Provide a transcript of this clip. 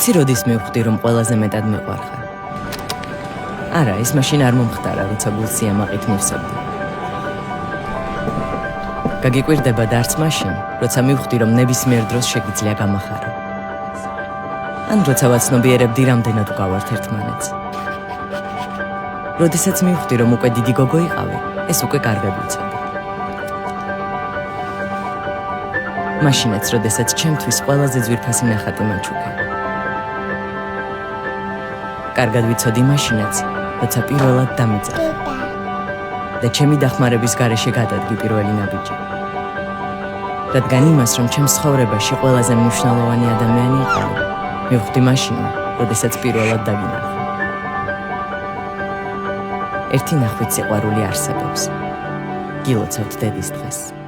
იცი როდის მივხვდი რომ ყველაზე მეტად მიყვარხარ? არა, ის მაშინ არ მომხდარა, როცა გულს სიამაყით მივსებდი. გაგიკვირდება და არც მაშინ, როცა მივხვდი რომ ნებისმიერ დროს შეგიძლია გამახარო. ან როცა ვაცნობიერებდი რამდენად ვგავართ ერთმანეთს. როდესაც მივხვდი რომ უკვე დიდი გოგო იყავი, ეს უკვე კარგად ვიცოდი. მაშინაც, როდესაც ჩემთვის ყველაზე ძვირფასი ნახატი მაჩუქა. კარგად ვიცოდი მაშინაც, როცა პირველად დამიძახე. და ჩემი დახმარების გარეშე გადადგი პირველი ნაბიჯი. რადგან იმას, რომ ჩემს ცხოვრებაში ყველაზე მნიშვნელოვანი ადამიანი იყავი, მივხვდი მაშინ, როდესაც პირველად დაგინახე. ერთი ნახვით სიყვარული არსებობს. გილოცავთ დედის დღეს.